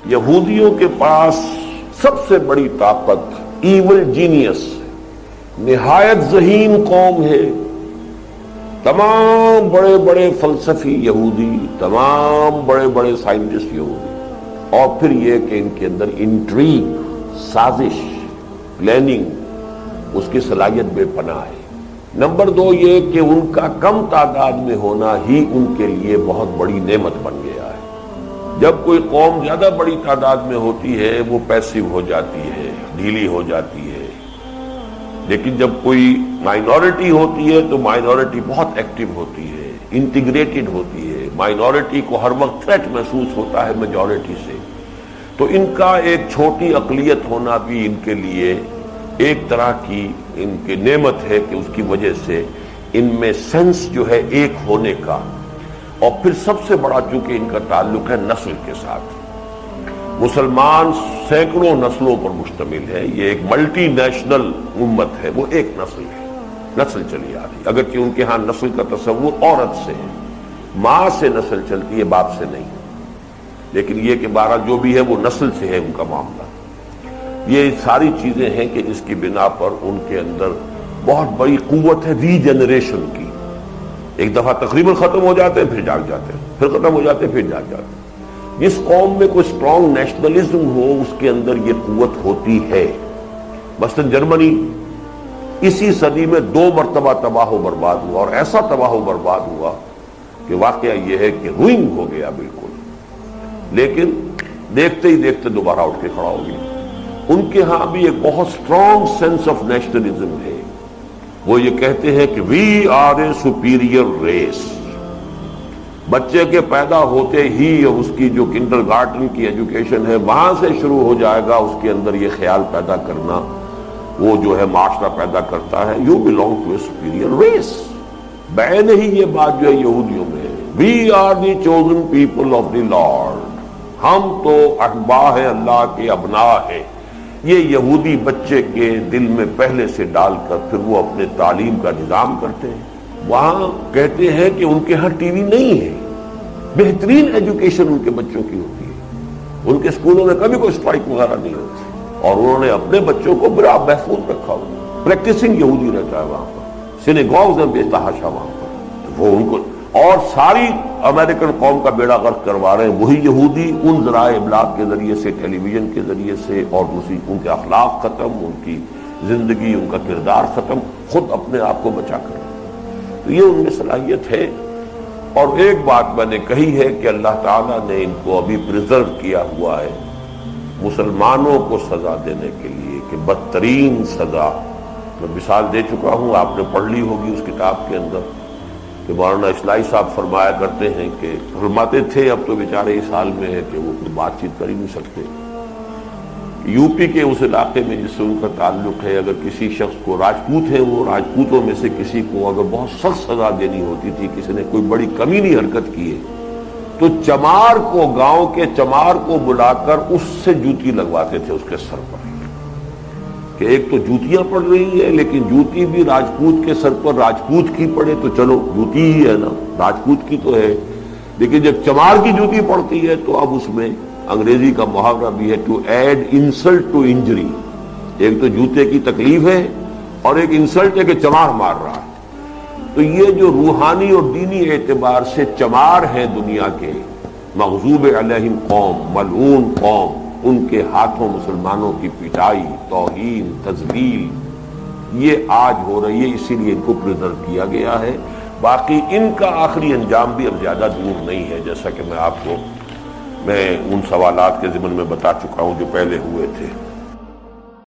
یہودیوں کے پاس سب سے بڑی طاقت ایول جینیس، نہایت ذہین قوم ہے۔ تمام بڑے بڑے فلسفی یہودی، تمام بڑے بڑے سائنٹسٹ یہودی، اور پھر یہ کہ ان کے اندر انٹریگ، سازش، پلاننگ، اس کی صلاحیت بے پناہ ہے۔ نمبر دو یہ کہ ان کا کم تعداد میں ہونا ہی ان کے لیے بہت بڑی نعمت بن گیا ہے۔ جب کوئی قوم زیادہ بڑی تعداد میں ہوتی ہے وہ پیسو ہو جاتی ہے، ڈھیلی ہو جاتی ہے، لیکن جب کوئی مائنورٹی ہوتی ہے تو مائنورٹی بہت ایکٹیو ہوتی ہے، انٹیگریٹڈ ہوتی ہے، مائنورٹی کو ہر وقت تھریٹ محسوس ہوتا ہے میجورٹی سے۔ تو ان کا ایک چھوٹی اقلیت ہونا بھی ان کے لیے ایک طرح کی ان کی نعمت ہے کہ اس کی وجہ سے ان میں سینس جو ہے ایک ہونے کا، اور پھر سب سے بڑا چونکہ ان کا تعلق ہے نسل کے ساتھ۔ مسلمان سینکڑوں نسلوں پر مشتمل ہے، یہ ایک ملٹی نیشنل امت ہے، وہ ایک نسل ہے، نسل چلی آ رہی، اگرچہ ان کے ہاں نسل کا تصور عورت سے ہے، ماں سے نسل چلتی ہے، باپ سے نہیں، لیکن یہ کہ بہرحال جو بھی ہے وہ نسل سے ہے ان کا معاملہ۔ یہ ساری چیزیں ہیں کہ جس کی بنا پر ان کے اندر بہت بڑی قوت ہے ری جنریشن کی۔ ایک دفعہ تقریباً ختم ہو جاتے ہیں، پھر جاگ جاتے ہیں، پھر ختم ہو جاتے ہیں، پھر جاگ جاتے ہیں۔ جس قوم میں کوئی اسٹرانگ نیشنلزم ہو اس کے اندر یہ قوت ہوتی ہے۔ مثلا جرمنی اسی صدی میں 2 مرتبہ تباہ و برباد ہوا، اور ایسا تباہ و برباد ہوا کہ واقعہ یہ ہے کہ روئنگ ہو گیا بالکل، لیکن دیکھتے ہی دیکھتے دوبارہ اٹھ کے کھڑا ہو گیا۔ ان کے ہاں بھی ایک بہت اسٹرانگ سینس آف نیشنلزم ہے۔ وہ یہ کہتے ہیں کہ we are a superior race. بچے کے پیدا ہوتے ہی اور اس کی جو کنڈر گارٹن کی ایجوکیشن ہے وہاں سے شروع ہو جائے گا اس کے اندر یہ خیال پیدا کرنا، وہ جو ہے معاشرہ پیدا کرتا ہے you belong to a superior race. بین ہی یہ بات جو ہے یہودیوں میں ہے، we are the chosen people of the lord, ہم تو احباء ہیں، اللہ کے ابناء ہیں۔ یہ یہودی بچے کے دل میں پہلے سے ڈال کر پھر وہ اپنے تعلیم کا نظام کرتے ہیں۔ وہاں کہتے ہیں کہ ان کے ہاں ٹی وی نہیں ہے، بہترین ایجوکیشن ان کے بچوں کی ہوتی ہے، ان کے اسکولوں میں کبھی کوئی اسٹرائک وغیرہ نہیں ہوتی، اور انہوں نے اپنے بچوں کو بڑا محفوظ رکھا ہوا، پریکٹسنگ یہودی رہتا ہے وہاں پر، سینیگوگز ہیں بے تحاشا وہاں پر، وہ ان کو اور ساری امریکن قوم کا بیڑا غرق کروا رہے ہیں وہی یہودی، ان ذرائع ابلاغ کے ذریعے سے، ٹیلی ویژن کے ذریعے سے، اور دوسری ان کے اخلاق ختم، ان کی زندگی، ان کا کردار ختم، خود اپنے آپ کو بچا کر۔ تو یہ ان میں صلاحیت ہے۔ اور ایک بات میں نے کہی ہے کہ اللہ تعالیٰ نے ان کو ابھی پریزرو کیا ہوا ہے مسلمانوں کو سزا دینے کے لیے، کہ بدترین سزا میں مثال دے چکا ہوں، آپ نے پڑھ لی ہوگی اس کتاب کے اندر، کہ مولانا اسلائی صاحب فرمایا کرتے ہیں کہ فرماتے تھے، اب تو بیچارے اس حال میں ہے کہ وہ کوئی بات چیت کر ہی نہیں سکتے، یو پی کے اس علاقے میں جس سے ان کا تعلق ہے، اگر کسی شخص کو، راجپوت ہیں وہ، راجپوتوں میں سے کسی کو اگر بہت سخت سزا دینی ہوتی تھی، کسی نے کوئی بڑی کمینی حرکت کی ہے، تو چمار کو، گاؤں کے چمار کو بلا کر اس سے جوتی لگواتے تھے اس کے سر پر، کہ ایک تو جوتیاں پڑ رہی ہے، لیکن جوتی بھی راجپوت کے سر پر راجپوت کی پڑے تو چلو جوتی ہی ہے نا، راجپوت کی تو ہے، لیکن جب چمار کی جوتی پڑتی ہے تو اب اس میں انگریزی کا محاورہ بھی ہے to add insult to injury. ایک تو جوتے کی تکلیف ہے اور ایک انسلٹ ہے کہ چمار مار رہا ہے۔ تو یہ جو روحانی اور دینی اعتبار سے چمار ہے دنیا کے، مغضوب علیہم قوم، ملعون قوم، ان کے ہاتھوں مسلمانوں کی پٹائی، توہین، تذلیل، یہ آج ہو رہی ہے، اسی لیے ان کو پریزرو کیا گیا ہے۔ باقی ان کا آخری انجام بھی اب زیادہ دور نہیں ہے، جیسا کہ میں ان سوالات کے ضمن میں بتا چکا ہوں جو پہلے ہوئے تھے۔